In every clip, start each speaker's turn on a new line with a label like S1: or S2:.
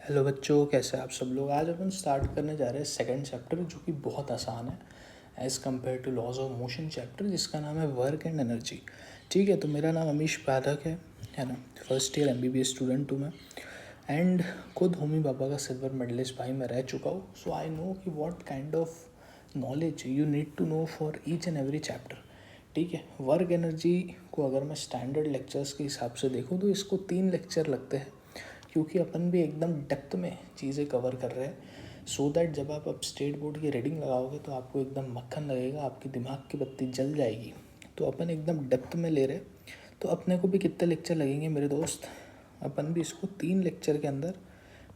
S1: Hello बच्चों, कैसे हैं आप सब लोग। आज अपन स्टार्ट करने जा रहे हैं सेकंड चैप्टर, जो कि बहुत आसान है as compare to laws of motion chapter, जिसका नाम है वर्क एंड एनर्जी। ठीक है, तो मेरा नाम अमीश पाठक है ना। फर्स्ट ईयर MBBS स्टूडेंट हूँ मैं, एंड खुद होमी बाबा का सिल्वर मेडलिस्ट भाई मैं रह चुका हूँ। सो आई नो कि what kind of knowledge you need to know for each and every chapter. ठीक है, वर्क एनर्जी को अगर मैं स्टैंडर्ड लेक्चर्स के हिसाब से देखूँ तो इसको 3 लेक्चर लगते हैं, क्योंकि अपन भी एकदम डेप्थ में चीज़ें कवर कर रहे हैं। सो दैट जब आप अब स्टेट बोर्ड की रीडिंग लगाओगे तो आपको एकदम मक्खन लगेगा, आपकी दिमाग की बत्ती जल जाएगी। तो अपन एकदम डेप्थ में ले रहे, तो अपने को भी कितने लेक्चर लगेंगे मेरे दोस्त। अपन भी इसको 3 लेक्चर के अंदर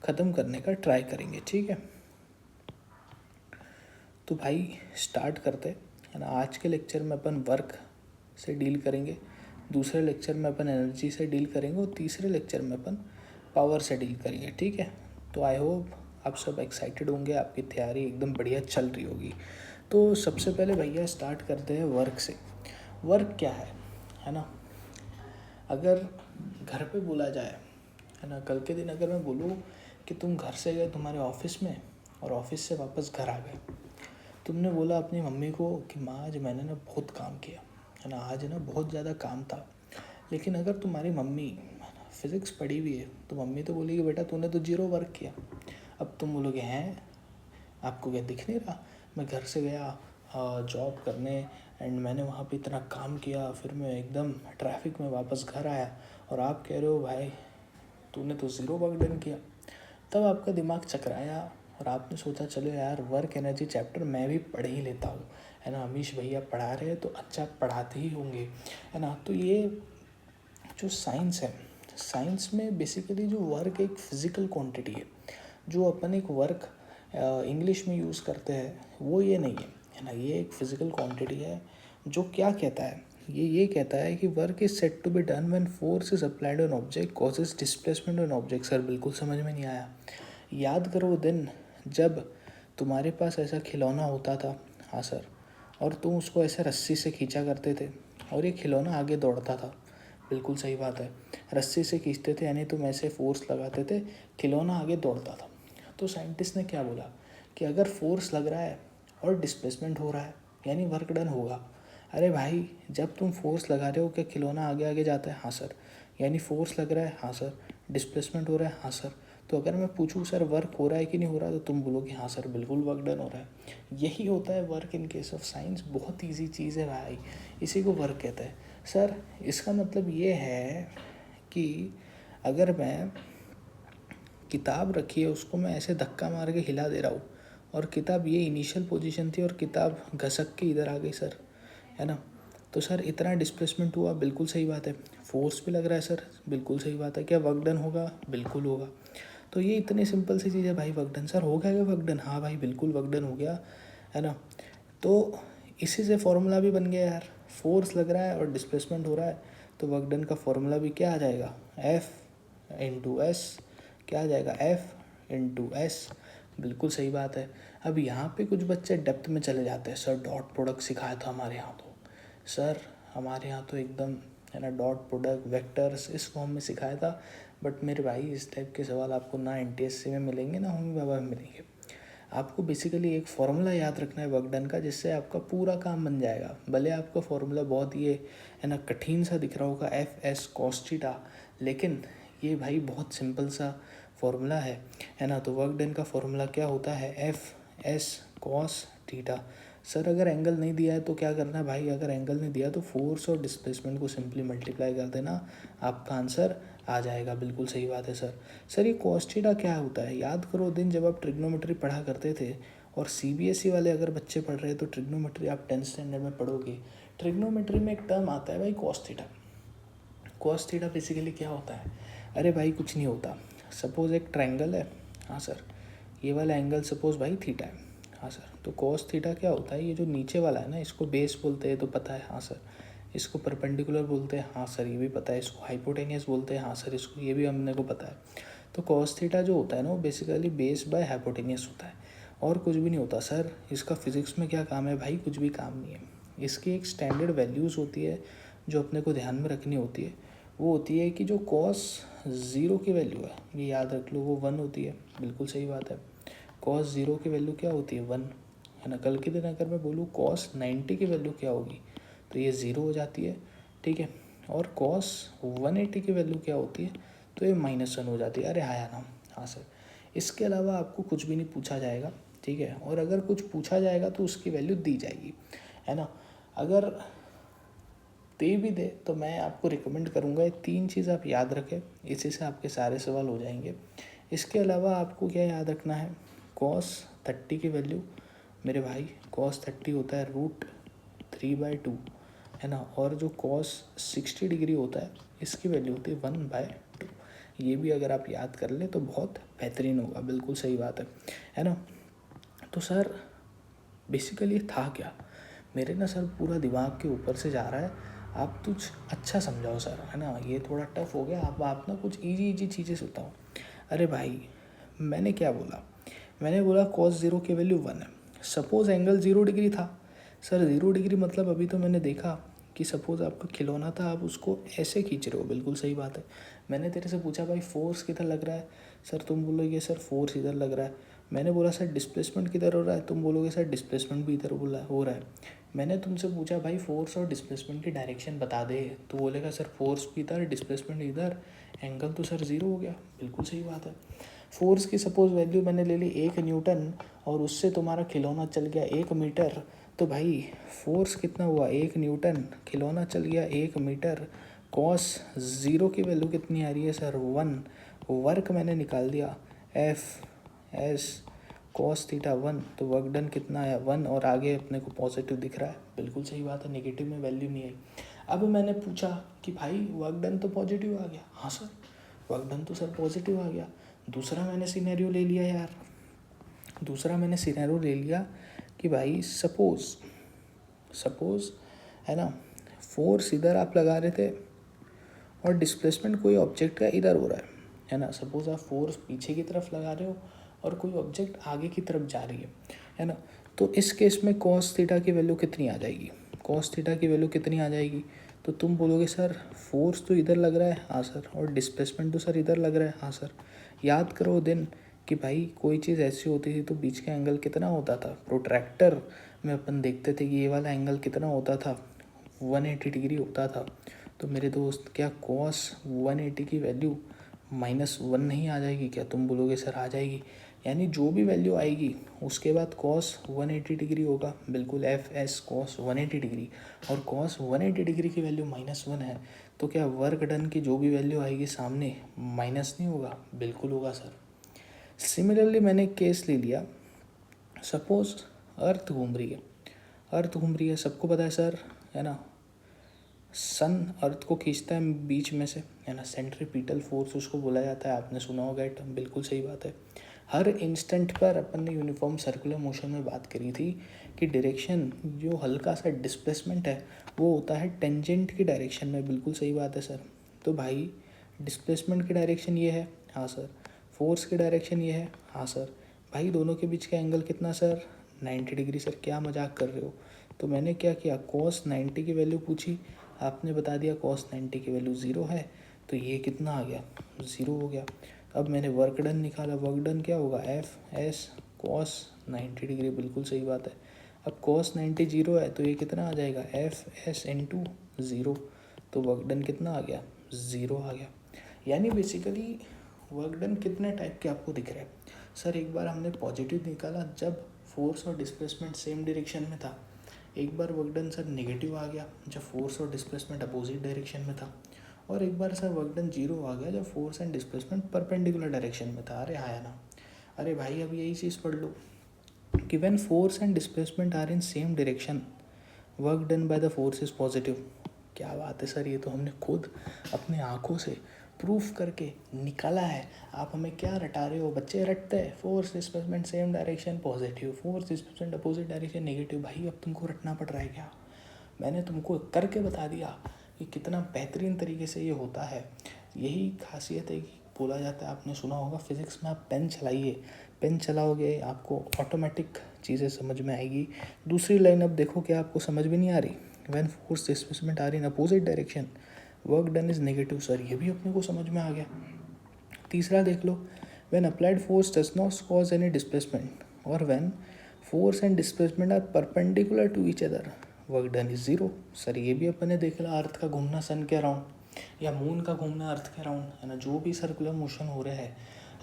S1: ख़त्म करने का ट्राई करेंगे। ठीक है, तो भाई स्टार्ट करते है ना। आज के लेक्चर में अपन वर्क से डील करेंगे, दूसरे लेक्चर में अपन एनर्जी से डील करेंगे, और तीसरे लेक्चर में अपन पावर से डील करेंगे। ठीक है, तो आई होप आप सब एक्साइटेड होंगे, आपकी तैयारी एकदम बढ़िया चल रही होगी। तो सबसे पहले भैया स्टार्ट करते हैं वर्क से। वर्क क्या है ना। अगर घर पे बोला जाए, है ना, कल के दिन अगर मैं बोलूँ कि तुम घर से गए तुम्हारे ऑफिस में और ऑफिस से वापस घर आ गए, तुमने बोला अपनी मम्मी को कि माँ आज मैंने ना बहुत काम किया, है ना, आज ना बहुत ज़्यादा काम था। लेकिन अगर तुम्हारी मम्मी फिज़िक्स पढ़ी हुई है तो मम्मी तो बोलेगी बेटा तूने तो 0 वर्क किया। अब तुम बोलोगे हैं आपको क्या दिख नहीं रहा, मैं घर से गया जॉब करने, एंड मैंने वहाँ पे इतना काम किया, फिर मैं एकदम ट्रैफिक में वापस घर आया, और आप कह रहे हो भाई तूने तो 0 वर्क डन किया। तब आपका दिमाग चकराया और आपने सोचा चलो यार वर्क एनर्जी चैप्टर मैं भी पढ़ ही लेता हूँ, है ना। अमीश भैया पढ़ा रहे हैं तो अच्छा पढ़ाते ही होंगे, है ना। तो ये जो साइंस है, साइंस में बेसिकली जो वर्क एक फिज़िकल क्वांटिटी है, जो अपन एक वर्क इंग्लिश में यूज़ करते हैं वो ये नहीं है ना। ये एक फिज़िकल क्वांटिटी है जो क्या कहता है, ये कहता है कि work is set to be done when force is applied on object causes displacement on object. Sir बिल्कुल समझ में नहीं आया। याद करो वो दिन जब तुम्हारे पास ऐसा खिलौना होता था, हाँ सर, और तुम उसको ऐसे रस्सी से खींचा करते थे और ये खिलौना आगे दौड़ता था। बिल्कुल सही बात है, रस्सी से खींचते थे यानी तुम ऐसे फोर्स लगाते थे, खिलौना आगे दौड़ता था। तो साइंटिस्ट ने क्या बोला कि अगर फोर्स लग रहा है और डिस्प्लेसमेंट हो रहा है यानी वर्क डन होगा। अरे भाई जब तुम फोर्स लगा रहे हो क्या खिलौना आगे आगे जाता है? हाँ सर। यानी फोर्स लग रहा है? हाँ सर। डिस्प्लेसमेंट हो रहा है? हाँ सर। तो अगर मैं पूछूं सर वर्क हो रहा है कि नहीं हो रहा, तो तुम बोलोगे हाँ सर बिल्कुल वर्क डन हो रहा है। यही होता है work in case of science. बहुत ईजी चीज़ है भाई, इसी को वर्क कहते हैं। सर इसका मतलब ये है कि अगर मैं किताब रखी है उसको मैं ऐसे धक्का मार के हिला दे रहा हूँ, और किताब ये इनिशियल पोजीशन थी और किताब घसक के इधर आ गई सर, है ना। तो सर इतना डिस्प्लेसमेंट हुआ, बिल्कुल सही बात है। फोर्स भी लग रहा है सर, बिल्कुल सही बात है। क्या वर्क डन होगा? बिल्कुल होगा। तो ये इतनी सिंपल सी चीज़ है भाई। वर्क डन सर हो गया क्या? वर्क डन, हाँ भाई बिल्कुल वर्क डन हो गया, है ना। तो इसी से फॉर्मूला भी बन गया यार। फोर्स लग रहा है और डिस्प्लेसमेंट हो रहा है, तो वर्क डन का फॉर्मूला भी क्या आ जाएगा? F/S। क्या आ जाएगा? F/S। बिल्कुल सही बात है। अब यहाँ पे कुछ बच्चे डेप्थ में चले जाते हैं, सर डॉट प्रोडक्ट सिखाया था हमारे यहाँ तो। सर हमारे यहाँ तो एकदम, है ना, डॉट प्रोडक्ट वेक्टर्स इस फॉर्म में सिखाया था। बट मेरे भाई इस टाइप के सवाल आपको ना NTSC में मिलेंगे ना होमी बाबा में मिलेंगे। आपको बेसिकली एक फार्मूला याद रखना है वर्क डन का, जिससे आपका पूरा काम बन जाएगा। भले आपका फार्मूला बहुत ये, है ना, कठिन सा दिख रहा होगा F/S cos थीटा, लेकिन ये भाई बहुत सिंपल सा फार्मूला है ना। तो वर्क डन का फार्मूला क्या होता है? F/S cos theta. सर अगर एंगल नहीं दिया है तो क्या करना है भाई? अगर एंगल नहीं दिया तो फोर्स और डिस्प्लेसमेंट को सिंपली मल्टीप्लाई कर देना, आपका आंसर आ जाएगा। बिल्कुल सही बात है सर। सर ये cos थीटा क्या होता है? याद करो दिन जब आप ट्रिग्नोमेट्री पढ़ा करते थे, और CBSE वाले अगर बच्चे पढ़ रहे हैं तो ट्रिग्नोमेट्री आप 10th स्टैंडर्ड में पढ़ोगे। ट्रिग्नोमेट्री में एक टर्म आता है भाई cos theta. cos theta basically क्या होता है? अरे भाई कुछ नहीं होता। सपोज एक ट्रायंगल है, हाँ सर, ये वाला एंगल सपोज भाई थीटा है, हाँ सर। तो cos थीटा क्या होता है? ये जो नीचे वाला है ना, इसको बेस बोलते हैं तो पता है, हाँ सर। इसको परपेंडिकुलर बोलते हैं, हाँ सर ये भी पता है। इसको हाइपोटेनियस बोलते हैं, हाँ सर इसको ये भी हमने को पता है। तो cos थीटा जो होता है ना वो बेसिकली बेस बाय हाइपोटेनियस होता है, और कुछ भी नहीं होता सर। इसका फिजिक्स में क्या काम है भाई? कुछ भी काम नहीं है। इसकी एक स्टैंडर्ड वैल्यूज़ होती है जो अपने को ध्यान में रखनी होती है। वो होती है कि जो cos ज़ीरो की वैल्यू है, ये याद रख लो, वो 1 होती है। बिल्कुल सही बात है। कॉस ज़ीरो की वैल्यू क्या होती है? 1, है ना। कल के दिन अगर मैं बोलूँ कॉस 90 की वैल्यू क्या होगी, तो ये 0 हो जाती है, ठीक है। और कॉस 180 की वैल्यू क्या होती है, तो ये -1 हो जाती है। अरे हाँ ना, हाँ सर। इसके अलावा आपको कुछ भी नहीं पूछा जाएगा, ठीक है। और अगर कुछ पूछा जाएगा तो उसकी वैल्यू दी जाएगी, है ना। अगर दे भी दे तो मैं आपको रिकमेंड करूँगा ये 3 चीज़ आप याद रखें, इसी से आपके सारे सवाल हो जाएंगे। इसके अलावा आपको क्या याद रखना है, कॉस 30 की वैल्यू, मेरे भाई कॉस 30 होता है √3/2, है ना। और जो कॉस 60 डिग्री होता है इसकी वैल्यू होती है 1/2। ये भी अगर आप याद कर लें तो बहुत बेहतरीन होगा। बिल्कुल सही बात है ना। तो सर बेसिकली ये था क्या, मेरे ना सर पूरा दिमाग के ऊपर से जा रहा है, आप कुछ अच्छा समझाओ सर, है ना। ये थोड़ा टफ हो गया, आप ना कुछ इजी चीज़ें सुनाओ। अरे भाई मैंने क्या बोला, मैंने बोला कॉस 0 की वैल्यू 1 है। सपोज़ एंगल 0 डिग्री था। सर 0 डिग्री मतलब अभी तो मैंने देखा कि सपोज़ आपका खिलौना था, आप उसको ऐसे खींच रहे हो। बिल्कुल सही बात है। मैंने तेरे से पूछा भाई फोर्स किधर लग रहा है, सर तुम बोलोगे सर फोर्स इधर लग रहा है। मैंने बोला सर डिस्प्लेसमेंट किधर हो रहा है, तुम बोलोगे सर डिस्प्लेसमेंट भी इधर हो रहा है। मैंने तुमसे पूछा भाई फोर्स और डिस्प्लेसमेंट की डायरेक्शन बता दे, तो बोलेगा सर फोर्स भी इधर डिस्प्लेसमेंट इधर, एंगल तो सर 0 हो गया। बिल्कुल सही बात है। फोर्स की सपोज वैल्यू मैंने ले ली 1 न्यूटन और उससे तुम्हारा खिलौना चल गया 1 मीटर, तो भाई फोर्स कितना हुआ 1 न्यूटन, खिलौना चल गया 1 मीटर। कॉस 0 की वैल्यू कितनी आ रही है सर 1, वर्क मैंने निकाल दिया F/S कॉस थीटा 1, तो वर्क डन कितना आया 1, और आगे अपने को पॉजिटिव दिख रहा है। बिल्कुल सही बात है, नेगेटिव में वैल्यू नहीं आई। अब मैंने पूछा कि भाई वर्क डन तो पॉजिटिव आ गया, हाँ सर वर्क डन तो सर पॉजिटिव आ गया। दूसरा मैंने सिनेरियो ले लिया यार, दूसरा मैंने सिनेरियो ले लिया कि भाई सपोज़ है ना, फोर्स इधर आप लगा रहे थे और डिस्प्लेसमेंट कोई ऑब्जेक्ट का इधर हो रहा है ना। सपोज़ आप फोर्स पीछे की तरफ लगा रहे हो और कोई ऑब्जेक्ट आगे की तरफ जा रही है ना। तो इस केस में कॉस थीटा की वैल्यू कितनी आ जाएगी, कॉस थीटा की वैल्यू कितनी आ जाएगी, तो तुम बोलोगे सर फोर्स तो इधर लग रहा है, हाँ सर, और डिस्प्लेसमेंट तो सर इधर लग रहा है, हाँ सर। याद करो दिन कि भाई कोई चीज़ ऐसी होती थी तो बीच का एंगल कितना होता था, प्रोट्रैक्टर में अपन देखते थे कि ये वाला एंगल कितना होता था, 180 डिग्री होता था। तो मेरे दोस्त क्या कॉस 180 की वैल्यू -1 नहीं आ जाएगी क्या, तुम बोलोगे सर आ जाएगी। यानी जो भी वैल्यू आएगी उसके बाद कॉस 180 डिग्री होगा। बिल्कुल F/S कॉस 180 डिग्री, और कॉस 180 डिग्री की वैल्यू -1 है, तो क्या वर्क डन की जो भी वैल्यू आएगी सामने माइनस नहीं होगा? बिल्कुल होगा सर। सिमिलरली मैंने एक केस ले लिया, सपोज अर्थ घूम रही है, अर्थ घूम रही है, सबको पता है सर, है ना। सन अर्थ को खींचता है बीच में से, है ना, सेंट्रीपिटल फोर्स उसको बोला जाता है, आपने सुना होगा टर्म। बिल्कुल सही बात है। हर इंस्टेंट पर अपन ने यूनिफॉर्म सर्कुलर मोशन में बात करी थी कि डायरेक्शन जो हल्का सा डिस्प्लेसमेंट है वो होता है टेंजेंट की डायरेक्शन में। बिल्कुल सही बात है सर। तो भाई डिस्प्लेसमेंट की डायरेक्शन ये है, हाँ सर। फोर्स की डायरेक्शन ये है, हाँ सर। भाई दोनों के बीच का एंगल कितना सर, 90 डिग्री। सर क्या मजाक कर रहे हो? तो मैंने क्या किया, कॉस 90 की वैल्यू पूछी, आपने बता दिया कॉस 90 की वैल्यू 0 है, तो ये कितना आ गया, 0 हो गया। अब मैंने वर्क डन निकाला, वर्क डन क्या होगा, F/S कॉस 90 डिग्री। बिल्कुल सही बात है। अब कॉस 90 0 है तो ये कितना आ जाएगा, F/S इंटू 0, तो वर्क डन कितना आ गया, 0 आ गया। यानी बेसिकली वर्क डन कितने टाइप के आपको दिख रहे हैं सर। एक बार हमने पॉजिटिव निकाला जब फोर्स और डिस्प्लेसमेंट सेम डायरेक्शन में था, एक बार वर्क डन सर नेगेटिव आ गया जब फोर्स और डिस्प्लेसमेंट अपोजिट डायरेक्शन में था, और एक बार सर वर्क डन 0 आ गया जब force and displacement perpendicular direction में था। अरे हाँ ना, अरे भाई अब यही चीज़ पढ़ लो कि when force and displacement are in same direction work done by the force is positive. क्या बात है सर, ये तो हमने खुद अपने आँखों से प्रूफ करके निकाला है। आप हमें क्या रटा रहे हो, बच्चे रटते हैं force displacement same direction positive, force displacement opposite direction negative. भाई अब तुमको रटना पड़ रहा है क्या? मैंने तुमको करके बता दिया कि कितना बेहतरीन तरीके से ये होता है। यही खासियत है कि बोला जाता है, आपने सुना होगा फिज़िक्स में, आप पेन चलाइए, पेन चलाओगे आपको ऑटोमेटिक चीज़ें समझ में आएगी। दूसरी लाइन अब देखो क्या आपको समझ में नहीं आ रही, when force displacement are in opposite direction work done is negative. Sir ये भी अपने को समझ में आ गया। तीसरा देख लो, when applied force does not cause any displacement और when force and displacement are perpendicular to each other work done is zero. Sir ये भी अपन ने देख लिया, अर्थ का घूमना सन के अराउंड या मून का घूमना अर्थ के अराउंड, है ना, जो भी सर्कुलर मोशन हो रहा है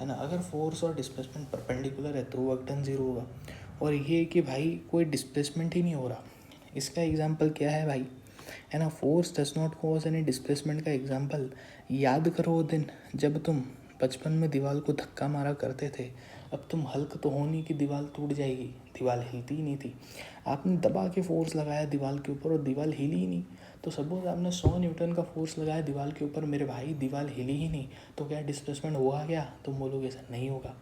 S1: ना, अगर फोर्स और डिस्प्लेसमेंट परपेंडिकुलर है तो वर्क डन ज़ीरो होगा। और ये कि भाई कोई डिस्प्लेसमेंट ही नहीं हो रहा, इसका एग्जाम्पल क्या है भाई, है ना, force does not cause any displacement का एग्जाम्पल याद करो वो दिन जब तुम बचपन में दीवार को धक्का मारा करते थे। अब तुम हल्क तो हो नहीं कि दीवार टूट जाएगी, दीवार हिलती ही नहीं थी, आपने दबा के फोर्स लगाया दीवार के ऊपर और दीवार हिली ही नहीं। तो सपोज आपने 100 न्यूटन का फोर्स लगाया दीवार के ऊपर, मेरे भाई दीवार हिली ही नहीं, तो क्या डिस्प्लेसमेंट हुआ क्या? तुम बोलोगे सर नहीं होगा।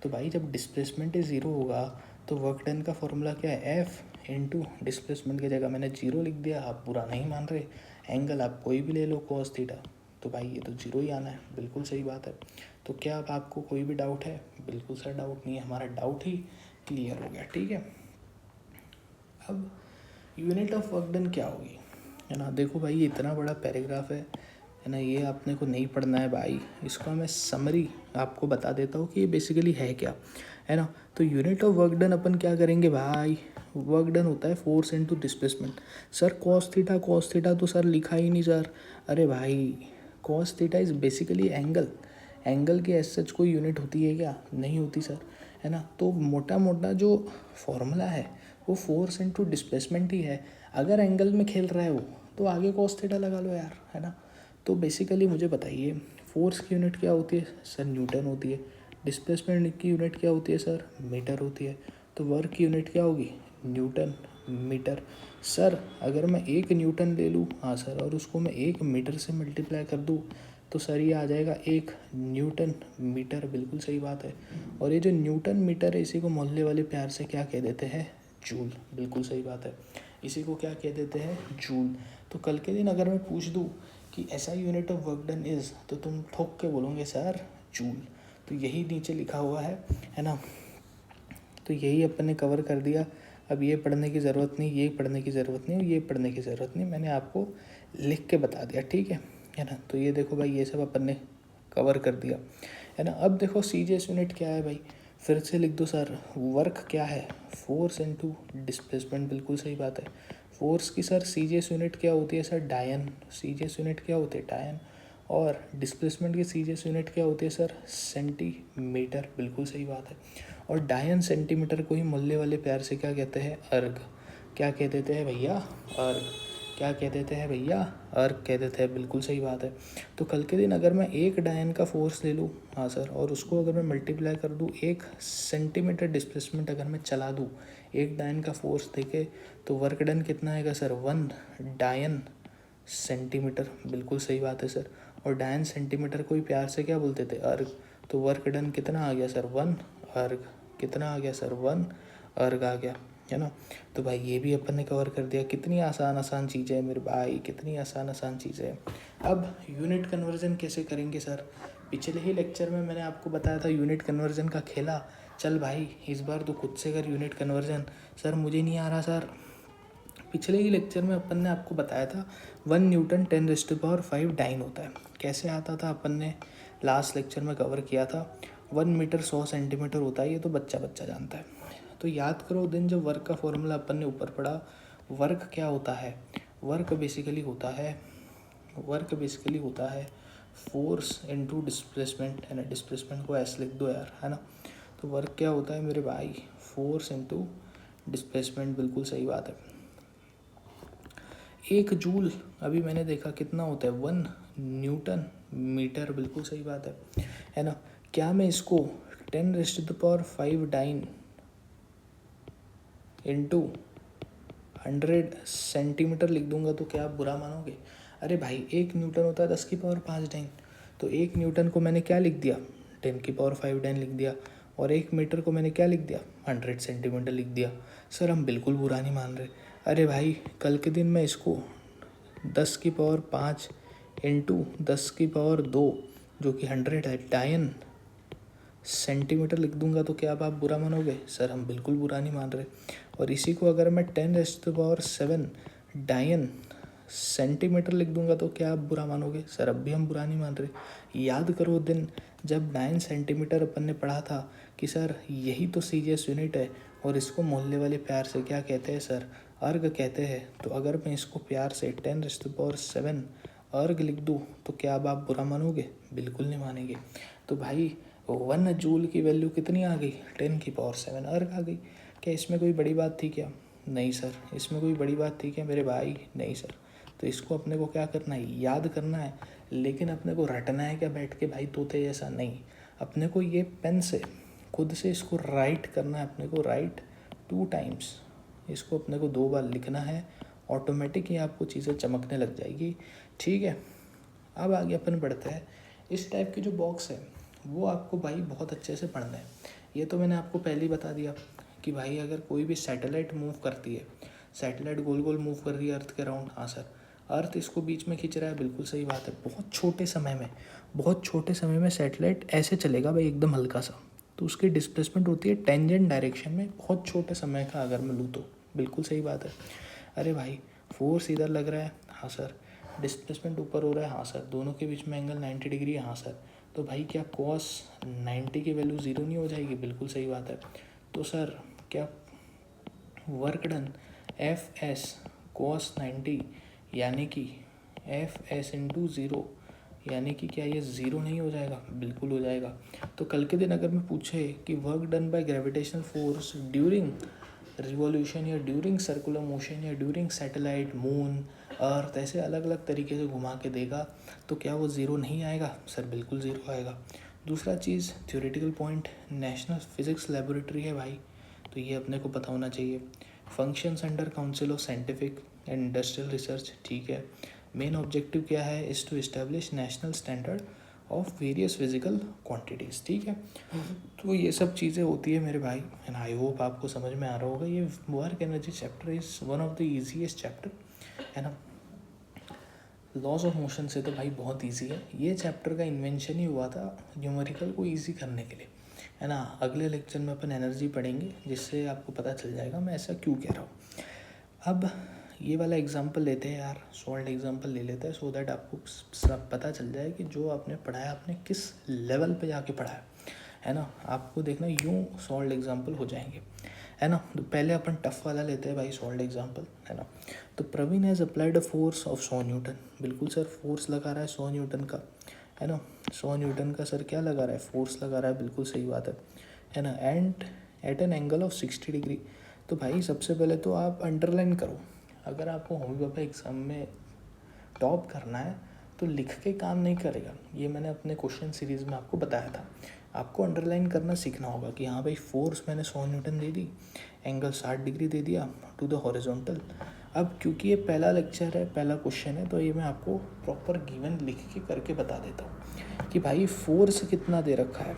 S1: तो भाई जब डिस्प्लेसमेंट ही ज़ीरो होगा तो वर्क डन का फॉर्मूला क्या है, एफ इंटू डिस्प्लेसमेंट की जगह मैंने जीरो लिख दिया, आप बुरा नहीं मान रहे, एंगल आप कोई भी ले लो कॉस थीटा, तो भाई ये तो जीरो ही आना है, बिल्कुल सही बात है। तो क्या अब आपको कोई भी डाउट है? बिल्कुल सर डाउट नहीं है, हमारा डाउट ही क्लियर हो गया, ठीक है। अब यूनिट ऑफ वर्क डन क्या होगी, है ना, देखो भाई ये इतना बड़ा पैराग्राफ है ना, ये आपने को नहीं पढ़ना है भाई, इसका मैं समरी आपको बता देता हूँ कि ये बेसिकली है क्या, है ना। तो यूनिट ऑफ वर्क डन अपन क्या करेंगे भाई, वर्क डन होता है force into displacement. Sir cos theta तो सर लिखा ही नहीं सर। अरे भाई cos theta is basically angle, angle की एज सच कोई यूनिट होती है क्या? नहीं होती सर, है ना। तो मोटा मोटा जो फॉर्मूला है वो फोर्स इनटू डिस्प्लेसमेंट ही है। अगर एंगल में खेल रहा है वो तो आगे कॉस थीटा लगा लो यार, है ना। तो बेसिकली मुझे बताइए फोर्स की यूनिट क्या होती है सर? न्यूटन होती है। डिस्प्लेसमेंट की यूनिट क्या होती है सर? मीटर होती है। तो वर्क की यूनिट क्या होगी? Newton metre. सर अगर मैं 1 न्यूटन ले लूँ, हाँ सर, और उसको मैं 1 मीटर से मल्टीप्लाई कर दूँ तो सर ये आ जाएगा 1 न्यूटन मीटर, बिल्कुल सही बात है। और ये जो न्यूटन मीटर है इसी को मोहल्ले वाले प्यार से क्या कह देते हैं? जूल, बिल्कुल सही बात है। इसी को क्या कह देते हैं? जूल। तो कल के दिन अगर मैं पूछ दूँ कि ऐसा unit of work done is, तो तुम ठोक के बोलोगे सर जूल। तो यही नीचे लिखा हुआ है ना। तो यही अपन ने कवर कर दिया। अब ये पढ़ने की ज़रूरत नहीं, ये पढ़ने की ज़रूरत नहीं, ये पढ़ने की ज़रूरत नहीं, मैंने आपको लिख के बता दिया, ठीक है ना। तो ये देखो भाई ये सब अपन ने कवर कर दिया, है ना। अब देखो सीजीएस यूनिट क्या है भाई, फिर से लिख दो सर। वर्क क्या है? फोर्स इनटू डिस्प्लेसमेंट, बिल्कुल सही बात है। फोर्स की सर सीजीएस यूनिट क्या होती है सर? डायन। सीजीएस यूनिट क्या होती है? डायन। और डिस्प्लेसमेंट की सीजीएस यूनिट क्या होती है सर? सेंटीमीटर, बिल्कुल सही बात है। और डायन सेंटीमीटर को ही मोहल्ले वाले प्यार से क्या कहते हैं? अर्ग। क्या कह देते हैं भैया? अर्ग। क्या कह देते हैं भैया? अर्ग कह देते हैं, बिल्कुल सही बात है। तो कल के दिन अगर मैं 1 डायन का फोर्स ले लूँ, हाँ सर, और उसको अगर मैं मल्टीप्लाई कर दूँ 1 सेंटीमीटर डिस्प्लेसमेंट अगर मैं चला दूँ 1 डायन का फोर्स देके, तो वर्क डन कितना आएगा सर? 1 डायन सेंटीमीटर, बिल्कुल सही बात है सर। और डायन सेंटीमीटर को ही प्यार से क्या बोलते थे? अर्ग। तो वर्क डन कितना आ गया सर? 1 अर्ग। कितना आ गया सर? 1 अर्ग आ गया, है ना। तो भाई ये भी अपन ने कवर कर दिया। कितनी आसान आसान चीज़ें हैं मेरे भाई, कितनी आसान आसान चीज़ें हैं। अब यूनिट कन्वर्जन कैसे करेंगे सर? पिछले ही लेक्चर में मैंने आपको बताया था यूनिट कन्वर्जन का खेला। चल भाई इस बार तो खुद से कर यूनिट कन्वर्जन। सर मुझे नहीं आ रहा सर। पिछले ही लेक्चर में अपन ने आपको बताया था 1 न्यूटन 10⁵ डाइन होता है। कैसे आता था अपन ने लास्ट लेक्चर में कवर किया था। 1 मीटर 100 सेंटीमीटर होता है, ये तो बच्चा बच्चा जानता है। तो याद करो दिन जब वर्क का फॉर्मूला अपन ने ऊपर पढ़ा, वर्क क्या होता है? वर्क बेसिकली होता है फोर्स इनटू डिस्प्लेसमेंट, है ना। डिस्प्लेसमेंट को ऐसे लिख दो यार, है ना। तो वर्क क्या होता है मेरे भाई? फोर्स इनटू डिस्प्लेसमेंट, बिल्कुल सही बात है। 1 जूल अभी मैंने देखा कितना होता है? 1 न्यूटन मीटर, बिल्कुल सही बात है ना। क्या मैं इसको 10⁵ डाइन इंटू 100 सेंटीमीटर लिख दूंगा तो क्या आप बुरा मानोगे? अरे भाई 1 न्यूटन होता है 10⁵ डाइन, तो 1 न्यूटन को मैंने क्या लिख दिया? 10⁵ डाइन लिख दिया। और 1 मीटर को मैंने क्या लिख दिया? 100 सेंटीमीटर लिख दिया। सर हम बिल्कुल बुरा नहीं मान रहे। अरे भाई कल के दिन मैं इसको 10⁵ इंटू 10⁵ जो कि 100 है डायन सेंटीमीटर लिख दूंगा तो क्या आप बुरा मानोगे? सर हम बिल्कुल बुरा नहीं मान रहे। और इसी को अगर मैं 10⁻⁷ डायन सेंटीमीटर लिख दूंगा तो क्या आप बुरा मानोगे? सर अब भी हम बुरा नहीं मान रहे। याद करो दिन जब 9 सेंटीमीटर अपन ने पढ़ा था कि सर यही तो सीजीएस यूनिट है और इसको मोहल्ले वाले प्यार से क्या कहते हैं सर? अर्ग कहते हैं। तो अगर मैं इसको प्यार से 10⁻⁷ अर्ग लिख दूँ तो क्या अब आप बुरा मानोगे? बिल्कुल नहीं मानेंगे। तो भाई 1 जूल की वैल्यू कितनी आ गई? 10⁻⁷ अर्ग आ गई। क्या इसमें कोई बड़ी बात थी क्या? नहीं सर। इसमें कोई बड़ी बात थी क्या मेरे भाई? नहीं सर। तो इसको अपने को क्या करना है? याद करना है। लेकिन अपने को रटना है क्या बैठ के भाई तोते जैसा? नहीं। अपने को ये पेन से खुद से इसको राइट करना है। अपने को राइट 2 टाइम्स, इसको अपने को 2 बार लिखना है। ऑटोमेटिक ही आपको चीज़ें चमकने लग जाएगी। ठीक है, अब आगे अपन बढ़ते हैं। इस टाइप की जो बॉक्स है वो आपको भाई बहुत अच्छे से पढ़ना है। ये तो मैंने आपको पहले ही बता दिया कि भाई अगर कोई भी सैटेलाइट मूव करती है, सैटेलाइट गोल गोल मूव कर रही है अर्थ के अराउंड, हाँ सर, अर्थ इसको बीच में खींच रहा है, बिल्कुल सही बात है। बहुत छोटे समय में सैटेलाइट ऐसे चलेगा भाई एकदम हल्का सा, तो उसकी डिस्प्लेसमेंट होती है टेंजेंट डायरेक्शन में, बहुत छोटे समय का अगर मैं लूँ तो। बिल्कुल सही बात है। अरे भाई फोर्स इधर लग रहा है, हाँ सर। डिस्प्लेसमेंट ऊपर हो रहा है, हाँ सर। दोनों के बीच में एंगल 90 डिग्री है, हाँ सर। तो भाई क्या कॉस 90 की वैल्यू 0 नहीं हो जाएगी? बिल्कुल सही बात है। तो सर क्या work done F S cos 90 यानी कि एफ एस इंटू 0 यानी कि क्या ये 0 नहीं हो जाएगा? बिल्कुल हो जाएगा। तो कल के दिन अगर मैं पूछे कि work done by gravitational force during revolution या ड्यूरिंग सर्कुलर मोशन या ड्यूरिंग सैटेलाइट मून अर्थ, ऐसे अलग अलग तरीके से घुमा के देगा, तो क्या वो 0 नहीं आएगा? सर बिल्कुल 0 आएगा। दूसरा चीज़ theoretical point, national physics laboratory है भाई, तो ये अपने को पता होना चाहिए। Functions under council of scientific and industrial research, ठीक है। मेन ऑब्जेक्टिव क्या है? Is to establish national standard of various physical quantities, ठीक है। तो ये सब चीज़ें होती है मेरे भाई, एंड आई होप आपको समझ में आ रहा होगा। ये work energy chapter is one of the easiest chapter, है ना। लॉज ऑफ मोशन से तो भाई बहुत इजी है। ये चैप्टर का इन्वेंशन ही हुआ था न्यूमेरिकल को इजी करने के लिए, है ना। अगले लेक्चर में अपन एनर्जी पढ़ेंगे, जिससे आपको पता चल जाएगा मैं ऐसा क्यों कह रहा हूँ। अब ये वाला एग्जांपल लेते हैं यार, सॉल्ड एग्जांपल ले लेते हैं, सो दैट आपको सब पता चल जाए कि जो आपने पढ़ाया आपने किस लेवल पे जाके पढ़ा है ना। आपको देखना यूँ सॉल्ड एग्जांपल हो जाएंगे, है ना। तो पहले अपन टफ वाला लेते हैं भाई, सॉल्ड एग्जांपल, है ना। तो Praveen has applied a force of 100 newton. बिल्कुल सर, फोर्स लगा रहा है 100 न्यूटन का, है ना। 100 न्यूटन का सर क्या लगा रहा है? फोर्स लगा रहा है, बिल्कुल सही बात है ना। And at an angle of 60 degree. तो भाई सबसे पहले तो आप अंडरलाइन करो, अगर आपको होम्योपैथी एग्ज़ाम में टॉप करना है तो लिख के काम नहीं करेगा। ये मैंने अपने क्वेश्चन सीरीज़ में आपको बताया था। आपको अंडरलाइन करना सीखना होगा कि हाँ भाई फोर्स मैंने 100 न्यूटन दे दी, एंगल 60 डिग्री दे दिया टू द हॉरिजॉन्टल। अब क्योंकि ये पहला लेक्चर है, पहला क्वेश्चन है, तो ये मैं आपको प्रॉपर गिवन लिख के करके बता देता हूँ कि भाई फोर्स कितना दे रखा है।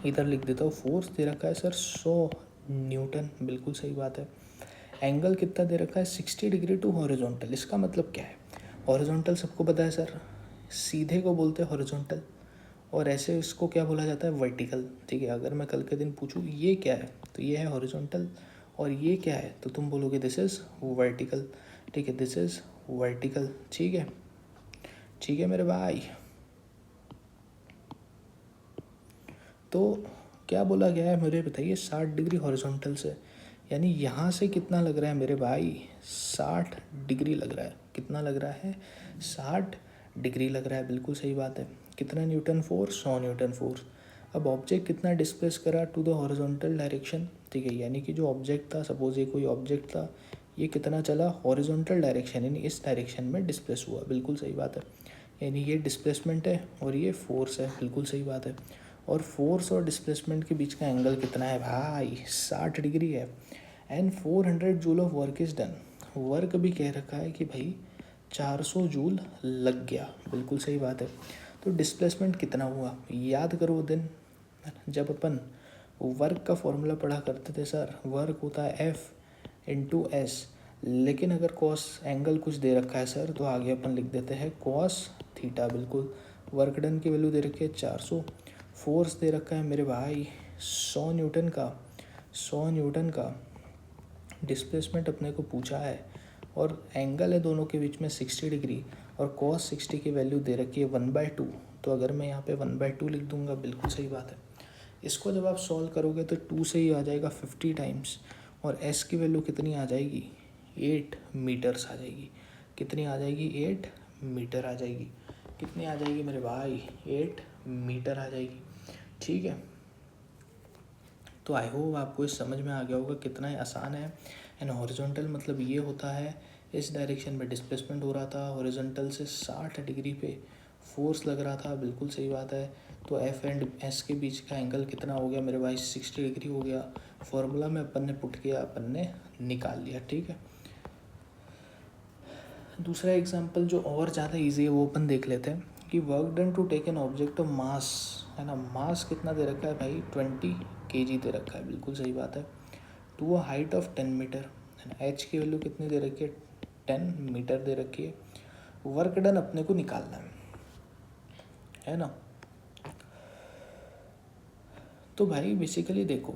S1: इधर लिख देता हूँ, फोर्स दे रखा है सर 100 न्यूटन, बिल्कुल सही बात है। एंगल कितना दे रखा है? 60 डिग्री टू हॉरिजॉन्टल। इसका मतलब क्या है? हॉरिजॉन्टल सबको पता है सर, सीधे को बोलते हैं हॉरिजॉन्टल, और ऐसे इसको क्या बोला जाता है? वर्टिकल, ठीक है। अगर मैं कल के दिन पूछूँ ये क्या है, तो ये है हॉरिजॉन्टल, और ये क्या है, तो तुम बोलोगे दिस इज़ वर्टिकल, ठीक है, दिस इज़ वर्टिकल, ठीक है। ठीक है मेरे भाई। तो क्या बोला गया है मुझे बताइए? 60 डिग्री हॉरिजॉन्टल से, यानी यहाँ से कितना लग रहा है मेरे भाई? 60 डिग्री लग रहा है। कितना लग रहा है? 60 डिग्री लग रहा है, बिल्कुल सही बात है। कितना न्यूटन फोर्स? 100 Newton force. अब ऑब्जेक्ट कितना डिस्प्लेस करा टू द हॉरिजॉन्टल डायरेक्शन, ठीक है। यानी कि जो ऑब्जेक्ट था, सपोज ये कोई ऑब्जेक्ट था, ये कितना चला? हॉरिजॉन्टल डायरेक्शन, यानी इस डायरेक्शन में डिस्प्लेस हुआ, बिल्कुल सही बात है। यानी ये डिस्प्लेसमेंट है और ये फोर्स है, बिल्कुल सही बात है। और फोर्स और डिस्प्लेसमेंट के बीच का एंगल कितना है भाई? 60 डिग्री है। And 400 joule of work is done. Work भी कह रखा है कि भाई 400 जूल लग गया, बिल्कुल सही बात है। तो डिस्प्लेसमेंट कितना हुआ? याद करो दिन जब अपन वर्क का फॉर्मूला पढ़ा करते थे सर, वर्क होता है F इंटू एस, लेकिन अगर कॉस एंगल कुछ दे रखा है सर, तो आगे अपन लिख देते हैं कॉस थीटा, बिल्कुल। वर्क डन की वैल्यू दे रखी है 400, फोर्स दे रखा है मेरे भाई 100 न्यूटन का, 100 न्यूटन का। डिस्प्लेसमेंट अपने को पूछा है और एंगल है दोनों के बीच में 60 डिग्री और कॉस 60 की वैल्यू दे रखी है 1/2। तो अगर मैं यहाँ पे 1/2 लिख दूंगा, बिल्कुल सही बात है। इसको जब आप सॉल्व करोगे तो 2 से ही आ जाएगा 50 टाइम्स, और एस की वैल्यू कितनी आ जाएगी, 8 मीटर्स आ जाएगी। कितनी आ जाएगी, 8 मीटर आ जाएगी। कितनी आ जाएगी मेरे भाई, 8 मीटर आ जाएगी। ठीक है, तो आई होप आपको इस समझ में आ गया होगा कितना आसान है। एंड हॉरिजॉन्टल मतलब ये होता है इस डायरेक्शन में डिस्प्लेसमेंट हो रहा था, हॉरिजॉन्टल से 60 डिग्री पे फोर्स लग रहा था, बिल्कुल सही बात है। तो एफ एंड एस के बीच का एंगल कितना हो गया मेरे भाई, 60 डिग्री हो गया। फॉर्मूला में अपन ने पुट किया, अपन ने निकाल लिया। ठीक है, दूसरा एग्जांपल जो और ज़्यादा इजी है वो अपन देख लेते हैं कि work done to take an object of mass, है ना। मास कितना दे रखा है भाई, 20 kg दे रखा है, बिल्कुल सही बात है। To a height of 10 metre, है ना। एच की वैल्यू कितनी दे रखी है, 10 मीटर दे रखी है। वर्क डन अपने को निकालना है ना। तो भाई बेसिकली देखो,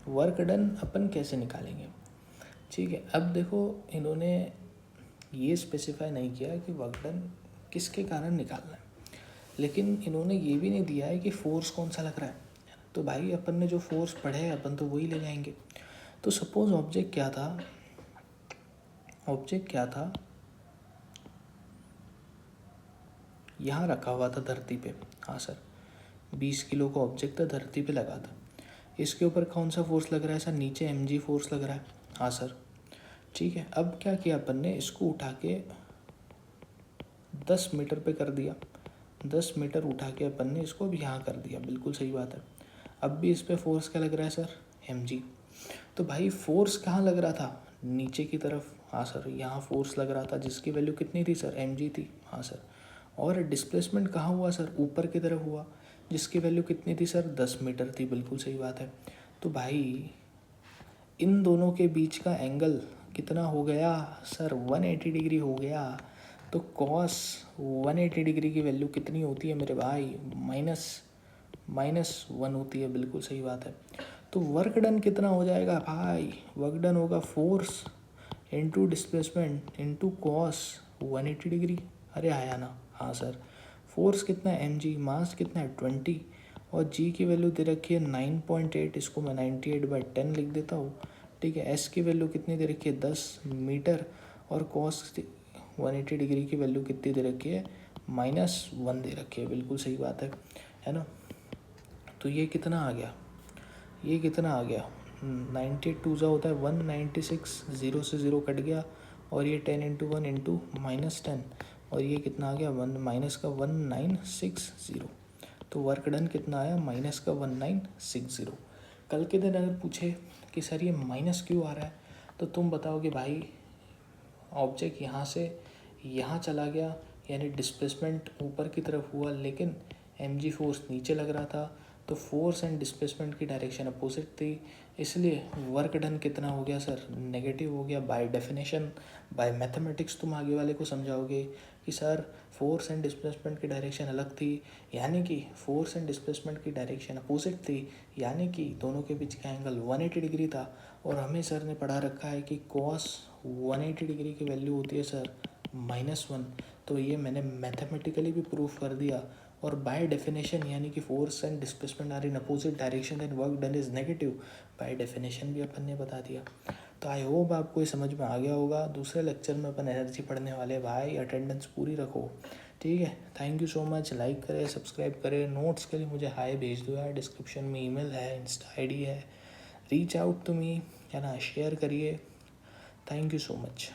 S1: वर्क डन अपन कैसे निकालेंगे। ठीक है, अब देखो इन्होंने ये स्पेसिफाई नहीं किया कि वर्क डन किसके कारण निकालना है, लेकिन इन्होंने ये भी नहीं दिया है कि फोर्स कौन सा लग रहा है। तो भाई अपन ने जो फोर्स पढ़े हैं अपन तो वही ले जाएंगे। तो सपोज ऑब्जेक्ट क्या था, ऑब्जेक्ट क्या था, यहाँ रखा हुआ था धरती पे। हाँ सर, 20 किलो का ऑब्जेक्ट था, धरती पे लगा था। इसके ऊपर कौन सा फोर्स लग रहा है सर, नीचे mg फोर्स लग रहा है। हाँ सर, ठीक है। अब क्या किया अपन ने, इसको उठा के 10 मीटर पे कर दिया। 10 मीटर उठा के अपन ने इसको भी यहाँ कर दिया, बिल्कुल सही बात है। अब भी इस पे फोर्स क्या लग रहा है सर, mg। तो भाई फोर्स कहाँ लग रहा था, नीचे की तरफ। हाँ सर, यहाँ फोर्स लग रहा था जिसकी वैल्यू कितनी थी सर, mg थी। हाँ सर, और डिस्प्लेसमेंट कहाँ हुआ सर, ऊपर की तरफ हुआ, जिसकी वैल्यू कितनी थी सर, 10 मीटर थी, बिल्कुल सही बात है। तो भाई इन दोनों के बीच का एंगल कितना हो गया सर, 180 डिग्री हो गया। तो कॉस 180 डिग्री की वैल्यू कितनी होती है मेरे भाई, -1 होती है, बिल्कुल सही बात है। तो वर्क डन कितना हो जाएगा भाई, वर्क डन होगा force into displacement into cos 180 degree. अरे आया ना, हाँ सर। फोर्स कितना है mg, मास कितना है 20, और g की वैल्यू दे रखी है 9.8, इसको मैं 98/10 लिख देता हूँ। ठीक है, s की वैल्यू कितनी दे रखी है 10 मीटर, और कॉस 180 डिग्री की वैल्यू कितनी दे रखी है, -1 दे रखी है, बिल्कुल सही बात है ना। तो ये कितना आ गया, ये कितना आ गया, 92 ज़ा होता है 196, 0 से 0 कट गया, और ये 10 इंटू 1 इंटू -10, और ये कितना आ गया, 1 माइनस का 1960। तो वर्क डन कितना आया, -1960। कल के दिन अगर पूछे कि सर ये माइनस क्यों आ रहा है, तो तुम बताओगे भाई ऑब्जेक्ट यहाँ से यहाँ चला गया, यानी डिस्प्लेसमेंट ऊपर की तरफ हुआ, लेकिन mg फोर्स नीचे लग रहा था, तो फोर्स एंड डिस्प्लेसमेंट की डायरेक्शन अपोजिट थी, इसलिए वर्क डन कितना हो गया सर, नेगेटिव हो गया। बाय डेफिनेशन, बाय मैथमेटिक्स तुम आगे वाले को समझाओगे कि सर फोर्स एंड डिस्प्लेसमेंट की डायरेक्शन अलग थी, यानी कि फोर्स एंड डिस्प्लेसमेंट की डायरेक्शन अपोजिट थी, यानी कि दोनों के बीच का एंगल 180 डिग्री था। और हमें सर ने पढ़ा रखा है कि कॉस 180 डिग्री की वैल्यू होती है सर -1। तो ये मैंने मैथमेटिकली भी प्रूफ कर दिया। और बाय डेफिनेशन, यानी कि force and displacement are in opposite direction and work done is negative, by definition भी अपन ने बता दिया। तो आई होप आपको ये समझ में आ गया होगा। दूसरे लेक्चर में अपन एनर्जी पढ़ने वाले भाई, अटेंडेंस पूरी रखो, ठीक है। Thank you so much. Like करें, सब्सक्राइब करें, नोट्स के लिए मुझे हाई भेज दो यार, डिस्क्रिप्शन में ईमेल है, इंस्टा आईडी है, रीच आउट टू मी, है ना, शेयर करिए। Thank you so much.